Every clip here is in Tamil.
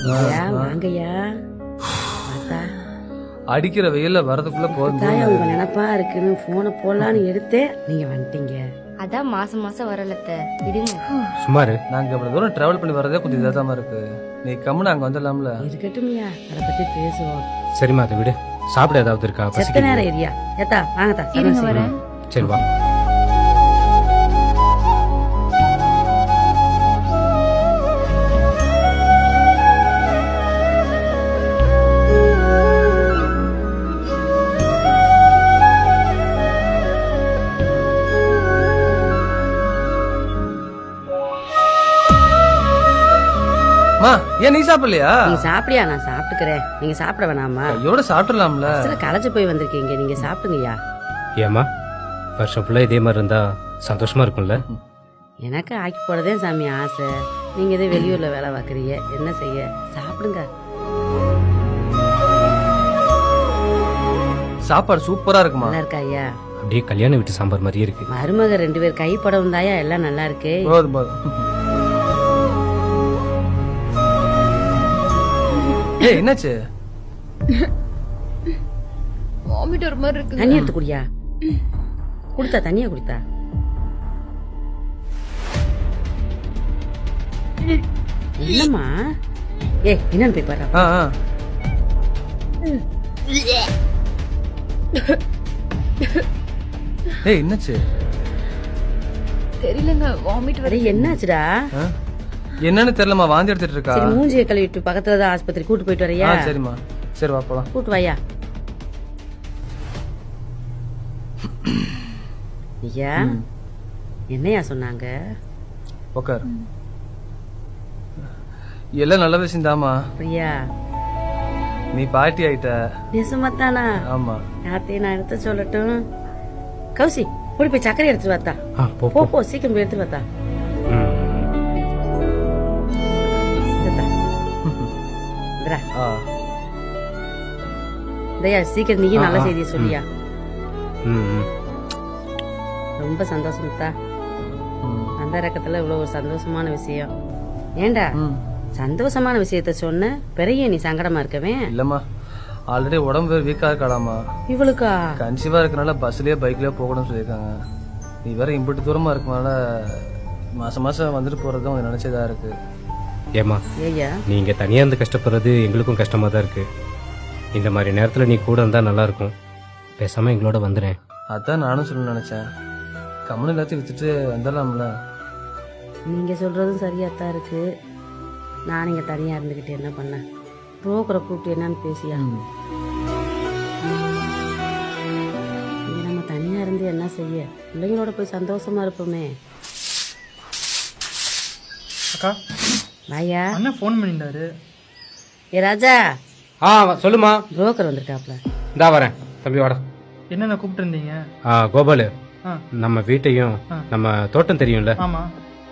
வாங்கய்யா. பார்த்தா அடிக்கிற வெயில்ல வரதுக்குள்ள போதும். தாயா உங்க நினைப்பா இருக்குன்னு போனை போடலான்னு எடுத்தேன், நீங்க வந்துட்டீங்க. அதான் மாசம் மாசம் வரலத்த விடுங்க. சுமாரு நாங்க இவ்வளவு தூரம் டிராவல் பண்ணி வரதே கொஞ்சம் இதாதாம இருக்கு. நீ கம்முன்னு அங்க வந்துடலாம்ல. இருக்கட்டும்யா, அதை பத்தி பேசுவோம். சரிம்மா அதை விடு. சாப்பிட ஏதாவது இருக்கா? செத்த பசிக்குது. நேரம் ஏரியா. ஏத்தா வாங்கத்தா. இருங்க வரேன். சரி வா. மா ஏன் நீ சாப்பிடலையா? நீங்க சாப்பிடியா? நான் சாப்பிட்டுக்கிறேன். நீங்க சாப்பிட வேணாமா? கையோட சாப்பிடலாம்ல. சில களைச்சு போய் வந்திருக்கீங்க, நீங்க சாப்பிடுங்கய்யா. ஏம்மா வருஷம் ஃபுல்லா இதே மாதிரி இருந்தா சந்தோஷமா இருக்கும்ல? எனக்கு ஆக்கி போடதே சாமி ஆசை. நீங்க இதே வெளியூர்ல வேலை பார்க்குறீங்க, என்ன செய்ய? சாப்பிடுங்க. சாப்பாடு சூப்பரா இருக்குமா? நல்லா இருக்கா ஐயா? அப்படியே கல்யாண வீட்டு சாம்பார் மாதிரியே இருக்கு. மருமக 2 பேர் கைப்படம் தாயா, எல்லாம் நல்லா இருக்கு. போதும் போதும். ஏய் என்னாச்சு? வாமிட் ஒரு மாதிரி இருக்கு. தண்ணி எடுத்து குடியா. குடுத்தா தண்ணியா குடுத்தா? என்னம்மா? என்னன்னு போய் பாரு. ஆ ஆ. ஏய் என்னாச்சு? தெரியலங்க, வாமிட் அரே என்னாச்சுடா? ஆ? என்னன்னு தெரியலமா, வாந்தி எடுத்துட்டு இருக்கா. சரி மூஞ்சியை கழுவிட்டு பக்கத்துல தான் ஆஸ்பத்திரி கூட்டு போயிட்டு வரையா? சரிம்மா. சரி வா போலாம். கூட்டு வாயா. ஐயா என்னையா சொன்னாங்க? உட்கார். எல்லாம் நல்ல விஷயம் தாமா. பிரியா நீ பாட்டி ஆயிட்ட. நிசமத்தானா? ஆமா. யாத்தையும் நான் எடுத்து சொல்லட்டும். கௌசி போய் போய் சக்கரை எடுத்துட்டு வாத்தா. போ போ போ சீக்கிரம் போய் எடுத்துட்டு வாத்தா. ம். இந்தா. ஆ. தயா சீக்கிரம் நீயும் நல்ல செய்தியை சொல்லியா. ம், ம். ரொம்ப சந்தோஷம் தா. ம். அந்த ரக்கத்துல இவ்வளவு ஒரு சந்தோஷமான விஷயம். ஏண்டா ம். சந்தோஷமான விஷயத்த சொன்ன பிறைய நீ சங்கடமா இருக்கவே? இல்லம்மா, ஆல்ரெடி உடம்பு வீக்கா இருக்காடாமா. இவளுக்கா? கன்சீவா இருக்கனால பஸ்லயே பைக்லயே போகணும்னு சொல்லியிருக்காங்க. நீ வேற இம்புட்டு தூரமா இருக்கனால மாசம் மாசம் வந்துட்டு போறதும் கொஞ்சம் நினைச்சதா இருக்கு. ஏம்மா ஏய்யா நீங்க தனியா இருந்து கஷ்டப்படுறது எங்களுக்கும் கஷ்டமா தான் இருக்கு. இந்த மாதிரி நேரத்துல நீ கூட இருந்தா நல்லா இருக்கும். பேசாம எங்களோட வந்துடுறேன். அதான் நானும் சொல்ல நினைச்சேன். கம்மன் எல்லாத்தையும் வித்துட்டு வந்துடலாம்ல. நீங்க சொல்றதும் சரியாத்தான் இருக்கு. நான் இங்க தனியா இருந்துகிட்டு என்ன பண்ண? புரோக்கரை கூப்பிட்டு என்னன்னு பேசியா? இங்க நம்ம தனியா இருந்து என்ன செய்ய? பிள்ளைங்களோட போய் சந்தோஷமா இருப்போமே. அக்கா வாயா. அண்ணன் ஃபோன் பண்ணிட்டாரு. ஏ ராஜா, சொல்லுமா. புரோக்கர் வந்திருக்காப்ல. இந்தா வரேன் தம்பி வாடா. என்னென்ன கூப்பிட்டு இருந்தீங்க? கோபாலு, ஆ. நம்ம வீட்டையும் நம்ம தோட்டம் தெரியும்ல, ஆமா.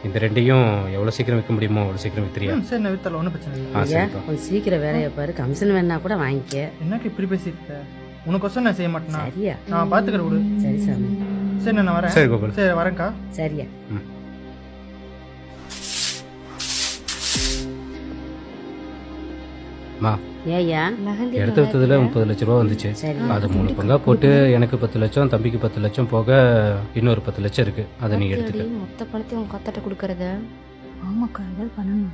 இந்த ரெண்டையும் எவ்வளவு சீக்கிரம் விற்க முடியுமோ அவ்வளவு சீக்கிரம் வித்துறியா? சரி நான் வித்தரலாம், ஒன்றும் பிரச்சனை இல்லை. ஐயா சரிப்பா. கொஞ்சம் சீக்கிரம் வேலையை பாரு. கமிஷன் வேணா கூட வாங்கிக்க. என்னக்கா இப்படி பேசிட்டு உனக்கொசம் நான் செய்ய மாட்டேனா? சரியா? நான் பாத்துக்கிறேன் விடு. சரி சாமி. சரி நான் வரேன். சரி கோபால். சரி வரேன்க்கா. சரியா? மா ஏய்யா மெஹந்தி எடுத்து வித்ததுல 30 லட்ச ரூபா வந்துச்சு. சரி. அது 3 பங்கா போட்டு எனக்கு 10 லட்சம், தம்பிக்கு 10 லட்சம் போக இன்னொரு 10 லட்சம் இருக்கு. அதை நீ எடுத்துக்க. மொத்த பணத்தை உங்க கத்தாட்ட கொடுக்கறத. ஆமாக்கா ஏதாவது பண்ணணும்.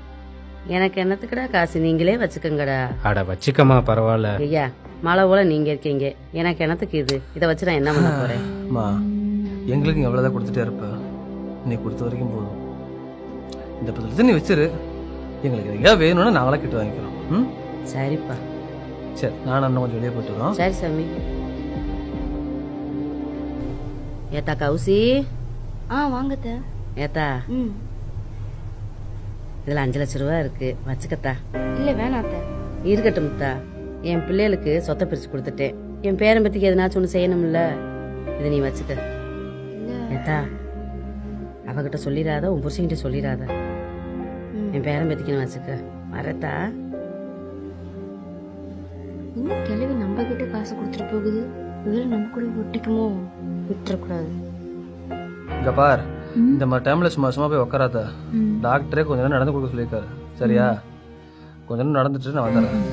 எனக்கு என்னத்துக்குடா காசு? நீங்களே வச்சுக்கோங்கடா. அட வச்சுக்கமா, பரவாயில்ல. ஐயா மழை போல நீங்க இருக்கீங்க, எனக்கு என்னத்துக்கு இது? இதை வச்சு நான் என்ன பண்ண போறேன்? அம்மா, எங்களுக்கு எவ்வளவுதான் கொடுத்துட்டே இருப்ப. நீ கொடுத்த வரைக்கும் போதும். இந்த 10 லட்சம் நீ வச்சிரு. எங்களுக்கு எங்கேயா வேணும்னா நாங்களே கிட்ட வாங்கிக்கிறோம். ம் சரிப்பா. சரி, நான் அண்ணன் கொஞ்சம் வெளியே போயிட்டு வரோம். சரி சாமி. ஏத்தா கௌசி. வாங்கத்த. ஏத்தா ம் இதுல 5 லட்ச ரூபா இருக்கு, வச்சுக்கத்தா. இல்ல வேணாத்த. இருக்கட்டும் தா. என் பிள்ளைகளுக்கு சொத்தை பிரிச்சு கொடுத்துட்டேன். என் பேரன் பத்திக்கு எதனாச்சும் ஒண்ணு செய்யணும்ல. இதை நீ வச்சுக்க. ஏத்தா அவகிட்ட சொல்லிடாத, உன் புருஷன்கிட்ட சொல்லிடாத. என் பேரன் பத்திக்கு நான் வச்சுக்க. வரத்தா. என்ன கிழவி நம்ம கிட்ட காசு கொடுத்துட்டு போகுது? இவரு நம்ம கூட ஒட்டிக்குமோ? விட்டுறக்கூடாது. இங்க பார், இந்த மாதிரி டைம்ல சும்மா சும்மா போய் உட்காராத. டாக்டரே கொஞ்ச நேரம் நடந்து கொடுக்க சொல்லியிருக்காரு. சரியா? கொஞ்ச நேரம் நடந்துட்டு நான் வந்துடுறேன்.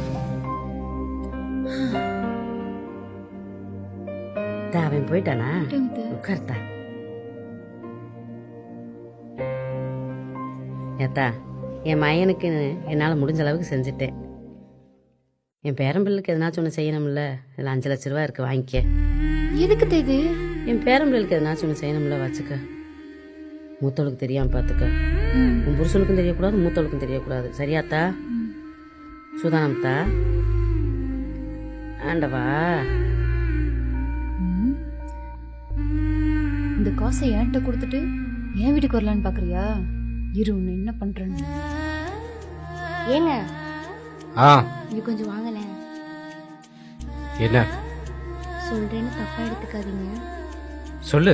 தா, அவன் போயிட்டானா? உட்கார்த்தா. ஏத்தா, என் மயனுக்கு என்னால் முடிஞ்ச அளவுக்கு செஞ்சுட்டேன். என் பேரம்பிள்ளைக்கு எதனாச்சும் ஒன்று செய்யணும்ல. இதில் 5 லட்ச ரூபா இருக்கு, வாங்கிக்க. எதுக்கு இது? என் பேரம்பிள்ளைக்கு எதனாச்சும் ஒன்று செய்யணும்ல, வச்சுக்க. மூத்தவளுக்கு தெரியாமல் பார்த்துக்க. உன் புருஷனுக்கும் தெரியக்கூடாது, மூத்தவளுக்கும் தெரியக்கூடாது. சரியாத்தா? சுதானம்தா, ஆண்டவா. இந்த காசை என்கிட்ட கொடுத்துட்டு என் வீட்டுக்கு வரலான்னு பாக்குறியா? இரு, உன்னை என்ன பண்றேன்னு. ஏங்க ஆ இங்க கொஞ்சம் வாங்கல. என்ன சொல்றேன்னு தப்பா எடுத்துக்காதீங்க. சொல்லு.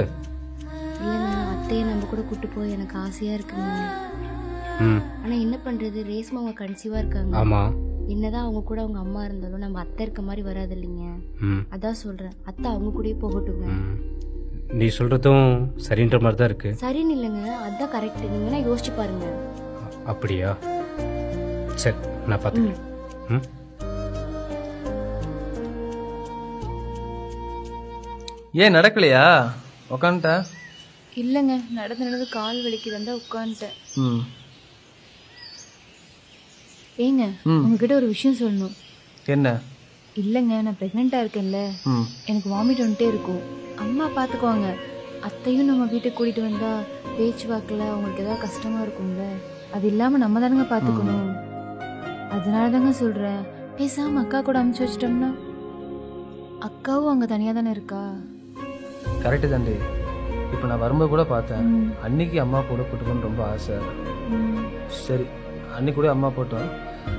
இல்லைங்க, அத்தையை நம்ம கூட கூட்டு போய் எனக்கு ஆசையா இருக்குங்க. ம் ஆனா என்ன பண்றது, ரேஸ்மா அவங்க கன்சீவா இருக்காங்க. ஆமாம். என்னதான் அவங்க கூட அவங்க அம்மா இருந்தாலும் நம்ம அத்தை இருக்க மாதிரி வராது இல்லைங்க. ம் அதான் சொல்றேன், அத்தை அவங்க கூடயே போகட்டுங்க. ம். நீ சொல்கிறதும் சரின்ற மாதிரி தான் இருக்கு. சரின்னு இல்லைங்க, அதான் கரெக்ட். நீங்க வேணா யோசிச்சு பாருங்க. அப்படியா? சரி, நான் பார்த்துக்கிறேன். ம் ஏன் நடக்கலையா? உக்காந்துட்ட? இல்லைங்க, நடந்து கால் வலிக்கு வந்தா உட்காந்துட்டேன். ம் ஏங்க, ம். உங்ககிட்ட ஒரு விஷயம் சொல்லணும். என்ன? இல்லைங்க, நான் ப்ரெக்னெண்ட்டாக இருக்கேன்ல, ம் எனக்கு வாமிட் வந்துட்டே இருக்கும். அம்மா பார்த்துக்குவாங்க. அத்தையும் நம்ம வீட்டுக்கு கூட்டிகிட்டு வந்தா பேச்சுவாக்கில் அவங்களுக்கு ஏதாவது கஷ்டமாக இருக்கும்ல. அது இல்லாமல் நம்ம தானங்க பார்த்துக்கணும். அதனால தாங்க சொல்கிறேன், பேசாமல் அக்கா கூட அனுப்பிச்சி வச்சிட்டோம்னா. அக்காவும் அங்கே தனியாக தானே இருக்கா. கரெக்டு தாண்டி. இப்போ நான் வரும்போது கூட பார்த்தேன், அன்னைக்கு அம்மா கூட கூட்டுக்கணும்னு ரொம்ப ஆசை. சரி, அன்னைக்கு கூட அம்மா போட்டோம்.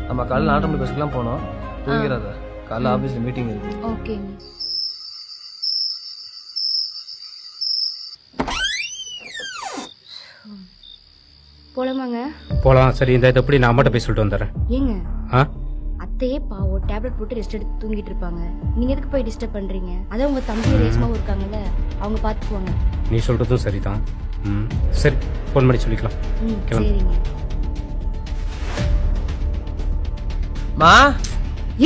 நம்ம காலையில் 4 மணி பஸ்க்கெலாம் போனோம். தூங்கிறாத, காலைல ஆஃபீஸில் மீட்டிங் இருக்கு. ஓகேங்க. போலாமாங்க? போகலாம். சரி, இந்த இதை எப்படி நான் அம்மாட்ட போய் சொல்லிட்டு வந்துடுறேன். ஏங்க, ஆ அத்தையே பாவம் டேப்லெட் போட்டு ரெஸ்ட் எடுத்து தூங்கிட்டு இருப்பாங்க. நீங்க எதுக்கு போய் டிஸ்டர்ப் பண்றீங்க? அதான் உங்க தம்பி ரேஸ்மாவும் இருக்காங்கல்ல, அவங்க பாத்துக்குவாங்க. நீ சொல்கிறதும் சரிதான். ம் சரி, ஃபோன் பண்ணி சொல்லிக்கலாம். கிளம்பு. சரிங்க. மா,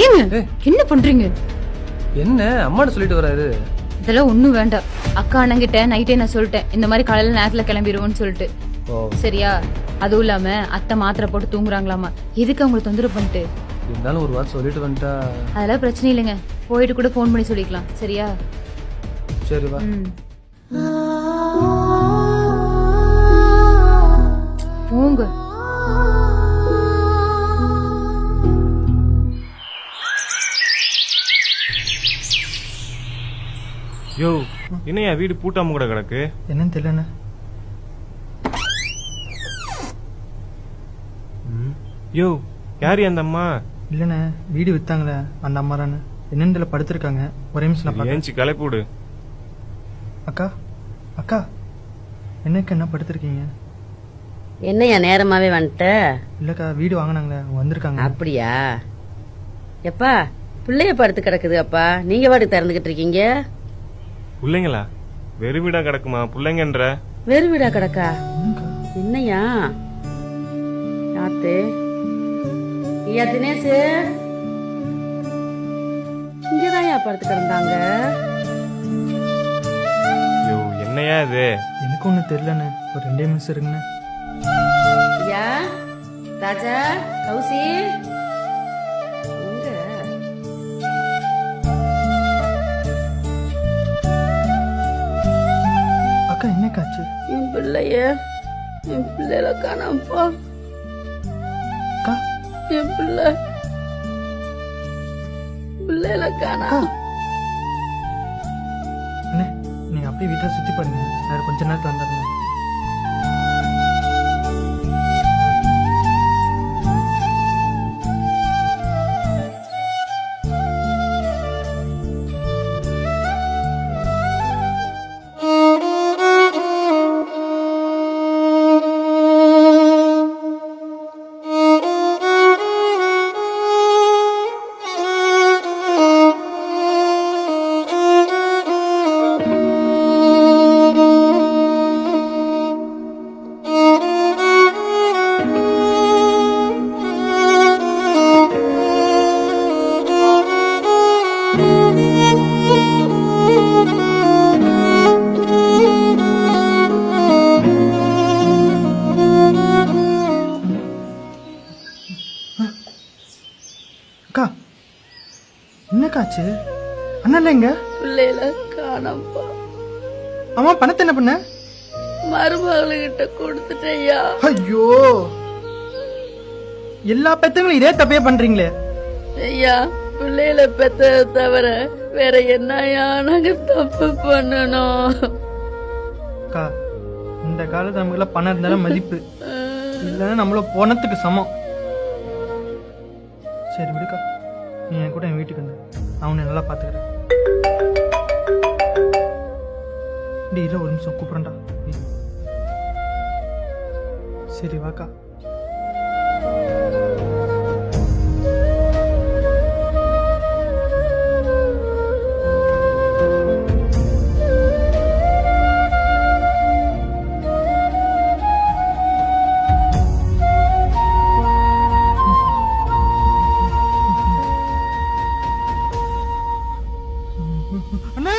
ஏங்க என்ன பண்றீங்க? என்ன அம்மாட்ட சொல்லிட்டு வராரு? இதெல்லாம் ஒண்ணும் வேண்டாம். அக்கா அண்ணங்கிட்ட நைட்டே நான் சொல்லிட்டேன், இந்த மாதிரி காலையில நேரத்துல கிளம்பிடுவோன்னு சொல்லிட்டு. ஓ, சரியா? அதுவும் இல்லாம அத்தை மாத்திரை போட்டு தூங்குறாங்களாமா. எதுக்கு அவங்களை தொந்தரவு பண்ணிட்டு? இருந்தாலும் ஒரு வாரம் சொல்லிட்டு வந்துட்டா. அதெல்லாம் பிரச்சனை இல்லைங்க, போயிட்டு கூட ஃபோன் பண்ணி சொல்லிக்கலாம். சரியா? சரி வா. போங்க. யோ, என்னையா வீடு பூட்டாம கூட கிடக்கு? என்னன்னு தெரியலண்ணே. யோ, யாரு அந்த அம்மா? இல்லைண்ணே, வீடு வித்தாங்களே அந்த அம்மா தானே. என்னன்னு தெரியல, படுத்திருக்காங்க. ஒரே நிமிஷம் நான் பார்க்கறேன். ஏஞ்சி கிளப்பி விடு. அக்கா, அக்கா, என்னக்கா என்ன படுத்திருக்கீங்க? என்னையா நேரமாவே வந்துட்ட? இல்லக்கா, வீடு வாங்கினாங்களே, அவங்க வந்திருக்காங்க. அப்படியா? எப்பா, பிள்ளைய படுத்து கிடக்குது அப்பா, நீங்க பாட்டுக்கு திறந்துகிட்டு இருக்கீங்க. பிள்ளைங்களா? வெறு வீடா கிடக்குமா பிள்ளைங்கன்ற? வெறு வீடா கிடக்கா? என்னையா யாத்து? ஐயா தினேஷ், இங்கதான் படுத்து கிடந்தாங்க. யோ, என்னையா இது? எனக்கு ஒண்ணு தெரியலண்ணே, ஒரு 2 நிமிஷம் இருக்குண்ணே. ஐயா ராஜா, கௌசி எங்க? அக்கா, என்னக்காச்சு? என் பிள்ளைல காணாமப்பா. அக்கா, என் பிள்ளைல காணா. அண்ணே, நீங்க அப்படியே வீட்டில் சுத்தி பாருங்க, நான் கொஞ்ச நேரத்தில் வந்துடுறேன். அக்கா என்னக்காச்சு அண்ணன் எங்க பிள்ளையில காணப்பா. அம்மா பணத்தை என்ன பண்ண? மருமகளுக்கிட்ட கொடுத்துட்டேயா. ஐயோ எல்லா பெத்தவங்களும் இதே தப்பே பண்றீங்களே. ஐயா, பிள்ளையில பெத்த தவிர வேற என்னையா நாங்க தப்பு பண்ணணும்? அக்கா இந்த காலத்துல நமக்குலாம் பணம் இருந்தாலும் மதிப்பு இல்லைன்னா நம்மள பணத்துக்கு சமம். சரி விடுக்கா, நீ என் கூட என் வீட்டுக்கு வந்து நான் உன்னை நல்லா பாத்துக்கிறேன். இரு ஒரு நிமிஷம் கூப்பிடுறேன்டா. சரி வாக்கா. அண்ணா